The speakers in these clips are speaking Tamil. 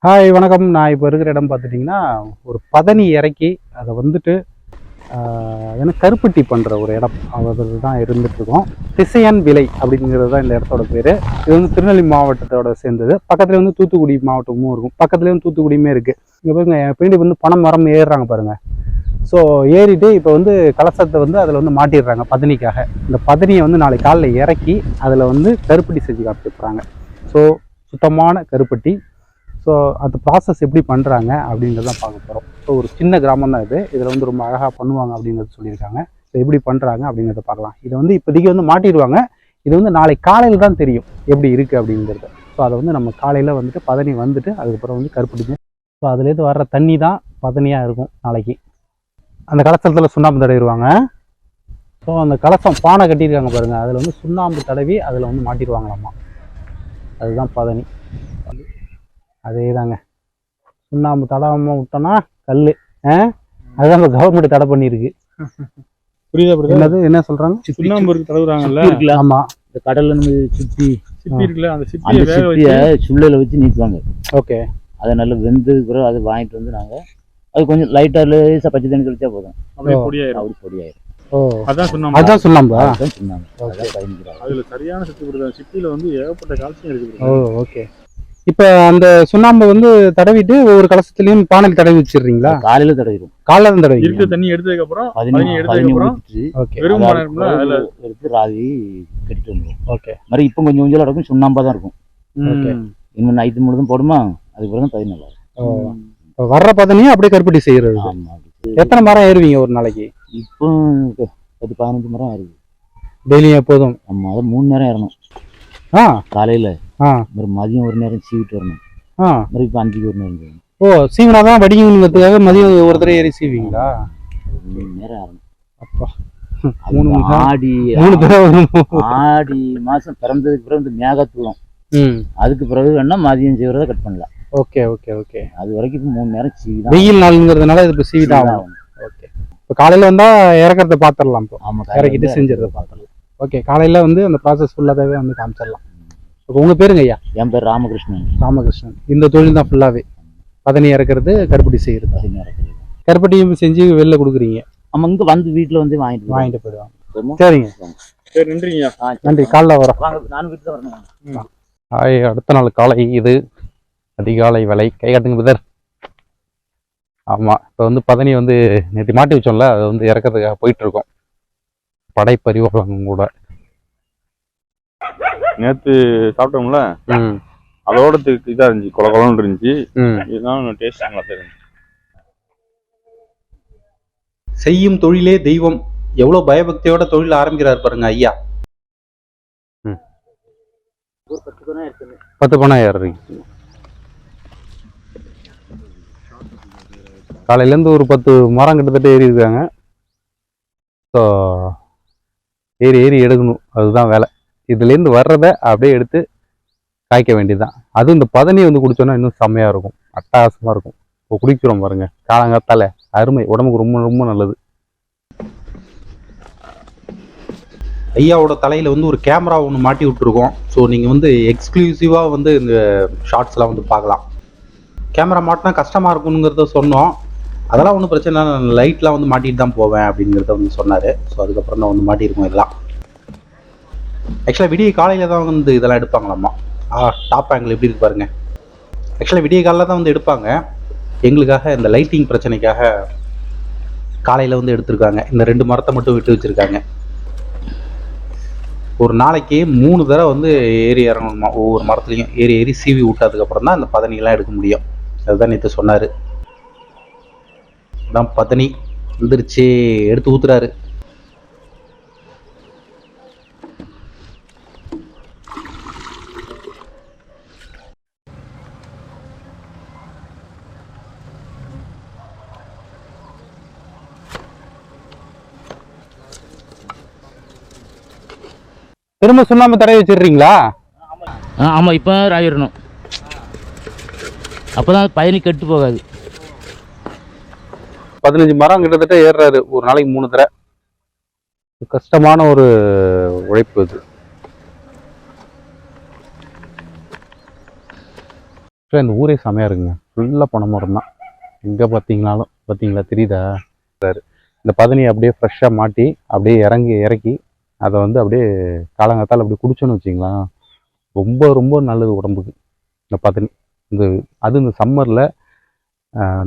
ஹாய் வணக்கம். நான் இப்போ இருக்கிற இடம் பார்த்துட்டிங்கன்னா ஒரு பதனி இறக்கி அதை வந்துட்டு ஏன்னா கருப்பட்டி பண்ணுற ஒரு இடம் அதில் தான் இருந்துகிட்ருக்கோம். திசையன் விலை அப்படிங்கிறது தான் இந்த இடத்தோட பேர். இது வந்து திருநெல்வேலி மாவட்டத்தோட சேர்ந்தது. பக்கத்தில் வந்து தூத்துக்குடி மாவட்டமும் இருக்கும், பக்கத்துலேயும் தூத்துக்குடியுமே இருக்குது. இங்கே பாருங்க பின்னாடி வந்து பனை மரம் ஏறுறாங்க பாருங்கள். ஸோ ஏறிட்டு இப்போ வந்து கலசத்தை வந்து அதில் வந்து மாட்டிடுறாங்க பதனிக்காக. இந்த பதனியை வந்து நாளைக்கு காலையில் இறக்கி அதில் வந்து கருப்பட்டி செஞ்சு காப்பிட்டு போகிறாங்க. ஸோ சுத்தமான கருப்பட்டி. ஸோ அந்த ப்ராசஸ் எப்படி பண்ணுறாங்க அப்படிங்கிறதான் பார்க்க போகிறோம். ஸோ ஒரு சின்ன கிராமம் தான் இது. இதில் வந்து ரொம்ப அழகாக பண்ணுவாங்க அப்படிங்கிறது சொல்லியிருக்காங்க. ஸோ எப்படி பண்ணுறாங்க அப்படிங்கிறத பார்க்கலாம். இதை வந்து இப்போதைக்கு வந்து மாட்டிடுவாங்க. இது வந்து நாளைக்கு காலையில் தான் தெரியும் எப்படி இருக்குது அப்படிங்கிறது. ஸோ அதை வந்து நம்ம காலையில் வந்துட்டு பதனி வந்துட்டு அதுக்கப்புறம் வந்து கருப்பட்டிங்க. ஸோ அதுலேருந்து வர்ற தண்ணி தான் பதனியாக இருக்கும் நாளைக்கு. அந்த கலசத்தில் சுண்ணாம்பு தடவிடுவாங்க. ஸோ அந்த கலசம் பானை கட்டியிருக்காங்க பாருங்கள், அதில் வந்து சுண்ணாம்பு தடவி அதில் வந்து மாட்டிடுவாங்களாம்மா. அதுதான் பதனி. அதே தாங்க, சுண்ணாம்பு தடவாமல் விட்டோன்னா கல். அதுதான் இப்போ கவர்மெண்ட் தடை பண்ணியிருக்கு. புரியுதா? என்னது என்ன சொல்கிறாங்க? சுண்ணாம்பு தடவுறாங்கல்ல. ஆமாம், இந்த கடலில் நம்ம சிப்பி இருக்குல்ல, அந்த சிப்பியை சுள்ளையில் வச்சு நீட்டுவாங்க. ஓகே. அதை நல்லா வெந்ததுக்கு பிறகு அதை வாங்கிட்டு வந்து நாங்கள் அது கொஞ்சம் லைட்டாக லேசாக பச்சை தண்ணி கழிச்சா போதும், அப்படியே பொடியாயிரும். ஓ, அதான் சுண்ணாம்பு. அதுதான் சுண்ணாம்பு. அதில் சரியான சத்து கொடுத்தாங்க. சிப்பியில் வந்து ஏகப்பட்ட கால்சியம் இருக்குது. ஓ, ஓகே. இப்போ அந்த சுண்ணாம்பை வந்து தடவிட்டு ஒவ்வொரு கலசத்துலையும் பானையில் தடவி வச்சிடுறீங்களா? காலையில் தடவிடும். காலையில் தான் தடவி இருக்கிற தண்ணி எடுத்ததுக்கு அப்புறம் வெறும் எடுத்து ராவி கட்டிட்டு வந்துடும். ஓகே. மாதிரி இப்போ கொஞ்சம் கொஞ்சம் இருக்கும், சுண்ணாம்பா தான் இருக்கும். ஓகே. இன்னும் நைட்டு முழுதும் போடுமா, அதுக்கப்புறம் தான் பதினு நல்லா இருக்கும். வர்ற பதனியும் அப்படியே கருப்பட்டி செய்யறது. எத்தனை மரம் ஏறுவீங்க ஒரு நாளைக்கு? இப்போ 10-15 மரம் ஏறுது டெய்லியும் எப்போதும். ஆமாம், அதை 3 நேரம் ஏறணும். காலையில் மதியம் ஒரு நேரம் சீவிட்டு வரணும். இப்போ 5க்கு ஒரு நேரம். ஓ, சீவனாதான் வடிங்கிறதுக்காக மதியம் ஒரு தடவை ஏறி சீவிங்களா? 3 நேரம் ஏறணும். அப்பா, ஆடி மாசம் பிறந்ததுக்கு பிறகு இந்த மேகத்துவம், அதுக்கு பிறகு வேணா மதியம் செய்வதை கட் பண்ணலாம். Okay okay okay. அது வரைக்கும் இப்போ 3 நேரம் சீவி. வெயில் நாளுங்கிறதுனால இது இப்போ சீவிதான் ஆகும். ஓகே. இப்போ காலையில் வந்தால் இறக்கிறத பார்த்துடலாம். இப்போ ஆமாம், இறக்கிட்டு செஞ்சுறத பார்த்துடலாம். ஓகே. காலையில் வந்து அந்த ப்ராசஸ் ஃபுல்லாகவே வந்து காமிச்சிடலாம். உங்கள் பேருங்க ஐயா? என் பேர் ராமகிருஷ்ணன். ராமகிருஷ்ணன். இந்த தொழில் தான் ஃபுல்லாகவே பதனி இறக்கிறது, கருப்பட்டி செய்கிறது. கருப்பட்டியும் செஞ்சு வெளில கொடுக்குறீங்க? ஆமாம், இங்கே வந்து வீட்டில் வந்து வாங்கிட்டு போயிடுவாங்க. சரிங்க, சரி, நன்றிங்க. நன்றி. காலைல வரோம். நானும் வீட்டில் தான் வரணும். அடுத்த நாள் காலை இது அதிகாலை வேலை. கை காட்டுங்க பிரதர். ஆமாம், இப்போ வந்து பதனி வந்து நேற்று மாட்டி வச்சோம்ல, அது வந்து இறக்கிறதுக்காக போயிட்டுருக்கோம். படைப்பறிவாளங்க கூட நேற்று சாப்பிட்டோம்ல, அதோட இதாக இருந்துச்சு, குளன்னு இருந்துச்சு. இதுதான் டேஸ்ட் நல்லா இருந்துச்சு. செய்யும் தொழிலே தெய்வம். எவ்வளோ பயபக்தியோட தொழில் ஆரம்பிக்கிறார் பாருங்க ஐயா. 10 பணம் ஏறுறீங்க. காலையிலேருந்து ஒரு 10 மரம் கிட்டத்தட்ட ஏறி இருக்காங்க. ஸோ ஏறி எடுக்கணும், அதுதான் வேலை. இதுலேருந்து வர்றதை அப்படியே எடுத்து காய்க்க வேண்டியதுதான். அதுவும் இந்த பதனி வந்து குடிச்சோன்னா இன்னும் செம்மையாக இருக்கும், அட்டகாசமாக இருக்கும். இப்போ குடிக்கிறோம் பாருங்க, காலங்காத்தால அருமை, உடம்புக்கு ரொம்ப ரொம்ப நல்லது. ஐயாவோட தலையில் வந்து ஒரு கேமரா ஒன்று மாட்டி விட்டுருக்கோம். ஸோ நீங்கள் வந்து எக்ஸ்க்ளூசிவாக வந்து இந்த ஷார்ட்ஸ்லாம் வந்து பார்க்கலாம். கேமரா மாட்டினா கஷ்டமாக இருக்குங்கிறத சொன்னோம். அதெல்லாம் ஒன்றும் பிரச்சனை இல்லை, நான் லைட்லாம் வந்து மாட்டிட்டு தான் போவேன் அப்படிங்கிறத வந்து சொன்னார். ஸோ அதுக்கப்புறம் தான் வந்து மாட்டியிருக்கோம் இதெல்லாம். ஆக்சுவலாக விடிய காலையில் தான் வந்து இதெல்லாம் எடுப்பாங்களாம்மா. டாப் ஆங்கிள் எப்படி இருக்கு பாருங்க. ஆக்சுவலாக விடிய காலையில் தான் வந்து எடுப்பாங்க. எங்களுக்காக இந்த லைட்டிங் பிரச்சனைக்காக காலையில் வந்து எடுத்திருக்காங்க. இந்த 2 மரத்தை மட்டும் விட்டு வச்சுருக்காங்க. ஒரு நாளைக்கு 3 தடவை வந்து ஏறி இறங்கணுமா, ஒவ்வொரு மரத்துலையும் ஏறி சீவி விட்டதுக்கப்புறம் தான் அந்த பதனியெல்லாம் எடுக்க முடியும். அதுதான் நேற்று சொன்னார். தான் பதனி வந்துருச்சு, எடுத்து ஊத்துறாரு. திரும்ப சுண்ணாம்பு தடவி வச்சிடுறீங்களா? ஆமாம், இப்போ ராயிடணும், அப்போ தான் பயணி கெட்டு போகாது. 15 மரம் கிட்டத்தட்ட ஏறுறாரு ஒரு நாளைக்கு 3 தடவை. கஷ்டமான ஒரு உழைப்பு இது. ஆக்சுவலாக இந்த ஊரே செமையாக இருக்குங்க. ஃபுல்லாக பனை மரம் தான். எங்கே பார்த்தீங்களா தெரியுதா சார்? இந்த பதனியை அப்படியே ஃப்ரெஷ்ஷாக மாட்டி அப்படியே இறக்கி அதை வந்து அப்படியே காலங்காத்தால் அப்படியே குடிச்சோன்னு வச்சிங்களா, ரொம்ப ரொம்ப நல்லது உடம்புக்கு இந்த பதனி. இந்த சம்மரில்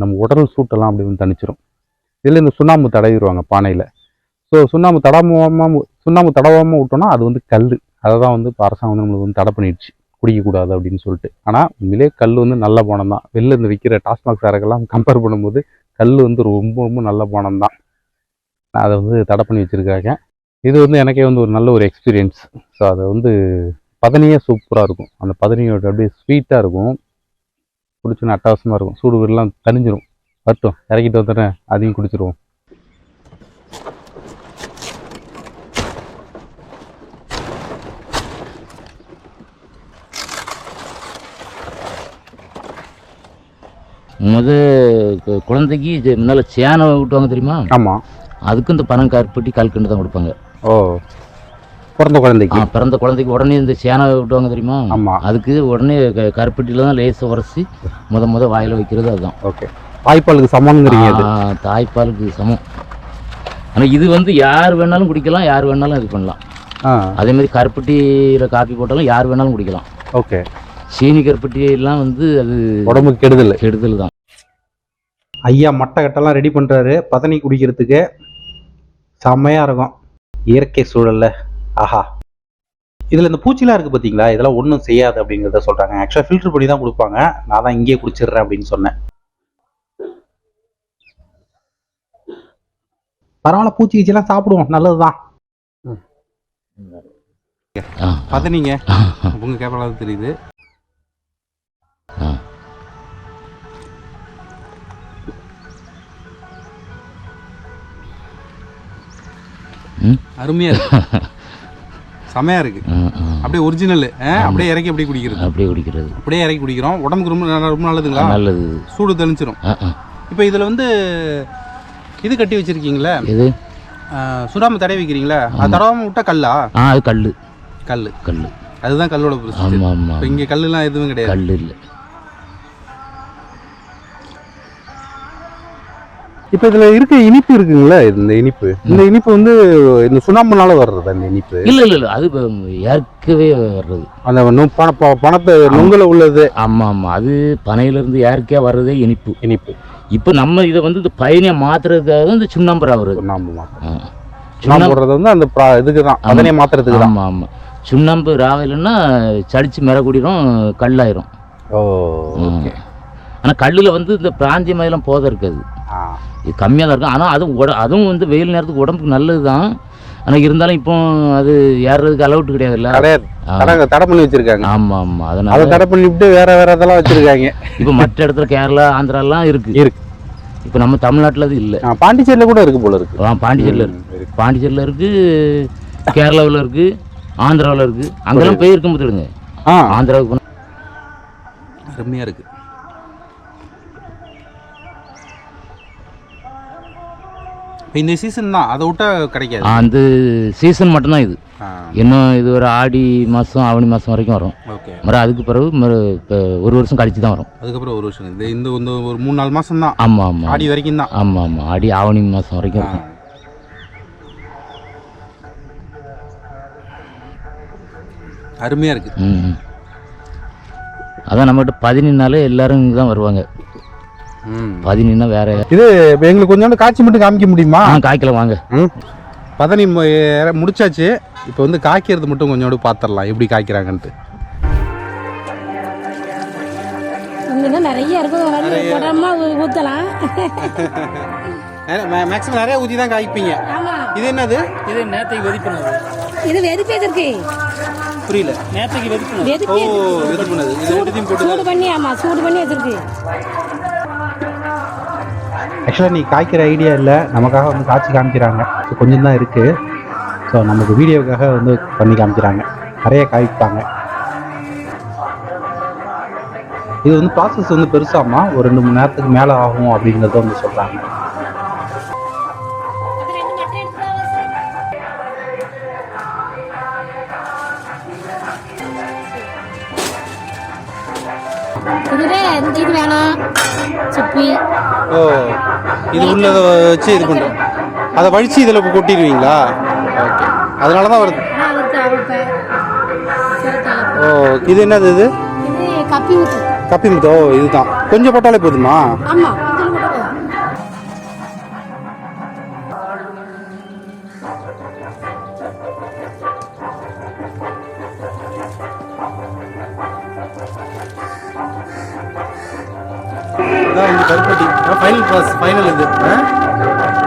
நம்ம உடல் சூட்டெல்லாம் அப்படி வந்து தணிச்சிரும். இதில் இந்த சுண்ணாம்பு தடவிடுவாங்க பானையில். ஸோ சுண்ணாம்பு தடவாமல் விட்டோம்னா அது வந்து கல். அதை தான் வந்து இப்போ அரசாங்கம் வந்து நம்மளுக்கு வந்து தடை பண்ணிடுச்சு, குடிக்கக்கூடாது அப்படின்னு சொல்லிட்டு. ஆனால் உண்மையிலே கல் வந்து நல்ல பானம் தான். வெளில இந்த விற்கிற டாஸ்மாக் சாரைக்கெல்லாம் கம்பேர் பண்ணும்போது கல் வந்து ரொம்ப ரொம்ப நல்ல பானம் தான். அதை வந்து தடை பண்ணி வச்சுருக்காங்க. இது வந்து எனக்கே வந்து ஒரு நல்ல ஒரு எக்ஸ்பீரியன்ஸ். ஸோ அதை வந்து பதனியே சூப்பராக இருக்கும். அந்த பதனியோட அப்படியே ஸ்வீட்டாக இருக்கும், குடிச்சுன்னு அட்டகாசமாக இருக்கும். சூடு வீடெல்லாம் தணிஞ்சிரும். வரட்டும், இறக்கிட்டு வந்துடுறேன், அதையும் குடிச்சிருவோம். குழந்தைக்கு முன்னால் சேனை விட்டுவாங்க தெரியுமா? ஆமாம். அதுக்கும் இந்த பனம் கருப்பட்டி கல்கண்டு தான் கொடுப்பாங்க. ஓ, பிறந்த குழந்தைக்கு உடனே இந்த சேனை விட்டுவாங்க தெரியுமா? ஆமாம். அதுக்கு உடனே கருப்பட்டியில் தான் லேசை உரைச்சி முத வாயில் வைக்கிறது அதுதான். ஓகே, தாய்ப்பாலுக்கு சமம்ங்கிறீங்க. தாய்ப்பாலுக்கு சமம். ஆனால் இது வந்து யார் வேணாலும் குடிக்கலாம், யார் வேணாலும் இது பண்ணலாம். அதே மாதிரி கருப்பட்டியில் காப்பி போட்டாலும் யார் வேணாலும் குடிக்கலாம். ஓகே. சீனி கருப்பட்டியெல்லாம் வந்து அது உடம்புக்கு கெடுதல் தான். ஐயா மட்டை கட்டெல்லாம் ரெடி பண்ணுறாரு பதனி குடிக்கிறதுக்கு. செம்மையாக இருக்கும் இயற்கை சூழல்ல. ஆஹா, இதில் இந்த பூச்சிலாம் இருக்குது பார்த்தீங்களா, இதெல்லாம் ஒன்றும் செய்யாது அப்படிங்கிறத சொல்கிறாங்க. ஆக்சுவலாக ஃபில்டர் பண்ணி தான் கொடுப்பாங்க. நான் தான் இங்கேயே குடிச்சிடுறேன் அப்படின்னு சொன்னேன். பரவாயில்ல, பூச்சி கீச்சிலாம் சாப்பிடுவோம், நல்லது தான். பதனிங்க உங்கள் கேப்பலாவது தெரியுது. அருமையா இருக்கு, செமையா இருக்கு. அப்படியே ஒரிஜினல். அப்படியே இறக்கி அப்படியே இறக்கி குடிக்கிறோம். உடம்புக்கு ரொம்ப நல்லதுங்களா? நல்லது, சூடு தெளிச்சிரும். இப்போ இதில் வந்து இது கட்டி வச்சிருக்கீங்களா, இது சுடாம தடவி வைக்கிறீங்களா? அது தடவாம விட்டா கல்லா? அது கல்லு. அதுதான் கல்லோட பிரச்சனை. இப்போ இங்கே கல்லுலாம் எதுவும் கிடையாது. கல் இல்லை. இப்போ இதில் இருக்க இனிப்பு இருக்குங்களா, இந்த இனிப்பு வந்து இந்த சுண்ணாம்புனால வர்றது. அந்த இனிப்பு இல்லை, அது இயற்கையே வர்றது. அந்த பணத்தை நுங்கல உள்ளது. ஆமாம், அது பனையிலேருந்து இயற்கையாக வர்றதே இனிப்பு. இப்போ நம்ம இதை வந்து இந்த பயனியை மாற்றுறதுக்காக இந்த சுண்ணாம்பு வருது. சுண்ணாம்பு வந்து அந்த இதுக்கு தான், பதனியை மாற்றுறதுக்கு தான். ஆமாம், சுண்ணாம்பு ராவிலன்னா சளிச்சு மிரக்கூடிடும், கல்லாயிரும். ஆனால் கல்லில் வந்து இந்த பிராந்திய மாதிரிலாம் போதை இருக்காது, இது கம்மியாக தான் இருக்கும். ஆனால் அதுவும் வந்து வெயில் நேரத்துக்கு உடம்புக்கு நல்லது தான். ஆனால் இருந்தாலும் இப்போ அது ஏறுறதுக்கு அலவுட் கிடையாதுல்ல, தடை பண்ணி வச்சிருக்காங்க. ஆமாம், அதனால அதை தடை பண்ணிவிட்டு வேற இதெல்லாம் வச்சிருக்காங்க. இப்போ மற்ற இடத்துல கேரளா ஆந்திராலாம் இருக்கு. இப்போ நம்ம தமிழ்நாட்டில் அது இல்லை. பாண்டிச்சேரியில் கூட இருக்கு போல இருக்கு. பாண்டிச்சேரியில் இருக்கு, கேரளாவில் இருக்கு, ஆந்திராவில் இருக்கு. அங்கெல்லாம் போயிருக்க முடியுங்க. ஆந்திராவுக்கு அருமையாக இருக்கு. இந்த சீசன் தான், அதை விட்டா கிடைக்காது. அந்த சீசன் மட்டும்தான் இது. இன்னும் இது ஒரு ஆடி மாதம் ஆவணி மாதம் வரைக்கும் வரும். மறு அதுக்கு பிறகு இப்போ ஒரு வருஷம் கழிச்சு தான் வரும். அதுக்கப்புறம் ஒரு வருஷம் இந்த ஒரு 3-4 மாதம் தான். ஆமாம், ஆடி வரைக்கும் தான். ஆமாம், ஆடி ஆவணி மாதம் வரைக்கும் இருக்கும். அருமையாக இருக்கு. அதான் நம்மகிட்ட 14 எல்லாரும் இங்கே தான் வருவாங்க. 14 வேற. இது எங்களுக்கு கொஞ்சோண்டு காய்ச்சி மட்டும் காமிக்க முடியுமா? காய்க்கலாம் வாங்க. பதனி முடிச்சாச்சு. இப்போ வந்து காய்க்கிறது மட்டும் கொஞ்சோண்டு பார்த்துடலாம் எப்படி காய்க்கிறாங்கன்ட்டு. நிறைய இருக்கும், ஊற்றலாம். மேக்ஸிமம் நிறைய ஊற்றி தான் காய்ப்பீங்க. இது என்னது? இது நேத்தைக்கு வெதிப்பினது. இது வெதிப்பதற்கு புரியல. நேத்தைக்கு வெதிப்பினது. வெதிப்பினது. சூடு பண்ணி வச்சிருக்கு. ஆக்சுவலாக நீ காய்க்கிற ஐடியா இல்லை, நமக்காக வந்து காய்ச்சி காமிக்கிறாங்க. ஸோ கொஞ்சம் தான் இருக்குது. ஸோ நமக்கு வீடியோக்காக வந்து பண்ணி காமிக்கிறாங்க. நிறைய காய்ப்பாங்க. இது வந்து ப்ராசஸ் வந்து பெருசாமா, ஒரு 2 மணி நேரத்துக்கு மேலே ஆகும் அப்படிங்கிறத வந்து சொல்கிறாங்க. இதுவே இது வேணும் சிப்பி. ஓ, இது உள்ளதை வச்சு இது பண்ணுறோம். அதை வழித்து இதில் இப்போ கொட்டிடுவீங்களா? ஓகே, அதனால தான் வருது. அவருக்கு அரைப்பேன். ஓ, இது என்னது? இது இது கப்பி ஊத்து. கப்பி முத்தோ. இதுதான் கொஞ்சம் போட்டாலே போதுமா? ஆமா, கொஞ்சம் போட்டா போதும். இதான் வந்து கருப்பட்டி. ஃபைனல் ப்ராசஸ், ஃபைனல் இது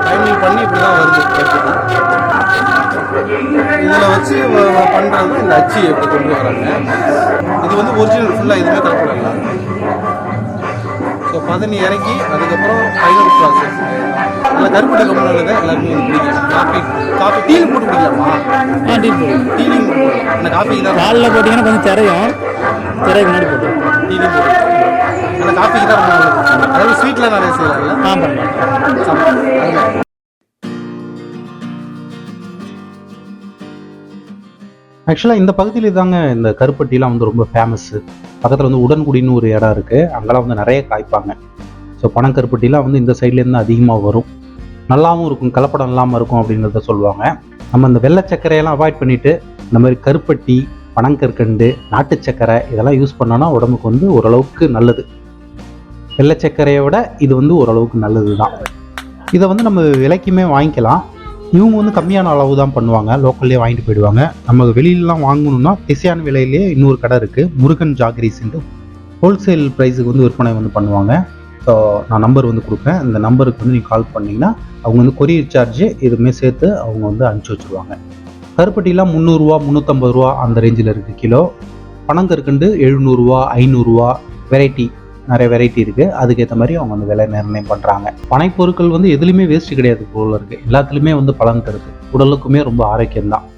ஃபைனல் பண்ணி இப்படி தான் வருது கருப்பட்டி. இதில் வச்சு பண்ணுறது இந்த அச்சு எப்படி கொண்டு வராங்க. இது வந்து ஒரிஜினல், ஃபுல்லாக எதுவுமே கலப்படல. ஸோ பதனி இறக்கி அதுக்கப்புறம் ஃபைனல் ப்ராசஸ். அதில் கருப்பட்டி கம்பெனியில் எல்லாருமே வந்து பிடிக்கும். காஃபி டீல் போட்டு குடிக்கலாமா? டீலிங் அந்த காஃபி தான் காலில் போட்டிங்கன்னா கொஞ்சம் திரையும் முன்னாடி போட்டு டீலிங் போட்டு அந்த காஃபிக்கு தான் ரொம்ப நல்லது. அதாவது ஸ்வீட்டில் நிறைய செய்யலாம்ல. பண்ணலாம். ஆக்சுவலாக இந்த பகுதியில் தாங்க இந்த கருப்பட்டிலாம் வந்து ரொம்ப ஃபேமஸ்ஸு. பக்கத்தில் வந்து உடன்குடின்னு ஒரு இடம் இருக்குது, அங்கெல்லாம் வந்து நிறைய காய்ப்பாங்க. ஸோ பனங்கருப்பட்டிலாம் வந்து இந்த சைட்லேருந்து அதிகமாக வரும். நல்லாவும் இருக்கும், கலப்படம் இல்லாமல் இருக்கும் அப்படிங்கிறத சொல்லுவாங்க. நம்ம இந்த வெள்ளை சர்க்கரையெல்லாம் அவாய்ட் பண்ணிவிட்டு இந்த மாதிரி கருப்பட்டி, பனங்கற்கண்டு, நாட்டு சர்க்கரை இதெல்லாம் யூஸ் பண்ணோன்னா உடம்புக்கு வந்து ஓரளவுக்கு நல்லது. வெள்ளை சர்க்கரையை விட இது வந்து ஓரளவுக்கு நல்லது தான். இதை வந்து நம்ம விலைக்குமே வாங்கிக்கலாம். இவங்க வந்து கம்மியான அளவு தான் பண்ணுவாங்க, லோக்கல்லே வாங்கிட்டு போயிடுவாங்க. நம்ம வெளியிலலாம் வாங்கணும்னா திசையான விலையிலேயே இன்னொரு கடை இருக்குது, முருகன் ஜாகரிஸ்ன்ட்டு. ஹோல்சேல் ப்ரைஸுக்கு வந்து விற்பனை வந்து பண்ணுவாங்க. ஸோ நான் நம்பர் வந்து கொடுக்குறேன், அந்த நம்பருக்கு வந்து நீங்கள் கால் பண்ணிங்கன்னா அவங்க வந்து கொரியர் சார்ஜ் எதுவுமே சேர்த்து அவங்க வந்து அனுப்பிச்சி வச்சுருவாங்க. கருப்பட்டிலாம் 300 ரூபா 350 ரூபா அந்த ரேஞ்சில் இருக்குது கிலோ. பனங்கற்கண்டு 700 ரூபா 500 ரூபா. வெரைட்டி, நிறைய வெரைட்டி இருக்குது, அதுக்கேற்ற மாதிரி அவங்க வந்து விலை நிர்ணயம் பண்ணுறாங்க. பனைப்பொருட்கள் வந்து எதுலையுமே வேஸ்ட்டு கிடையாது போல இருக்குது, எல்லாத்துலேயுமே வந்து பலன் தருது, உடலுக்குமே ரொம்ப ஆரோக்கியம்தான்.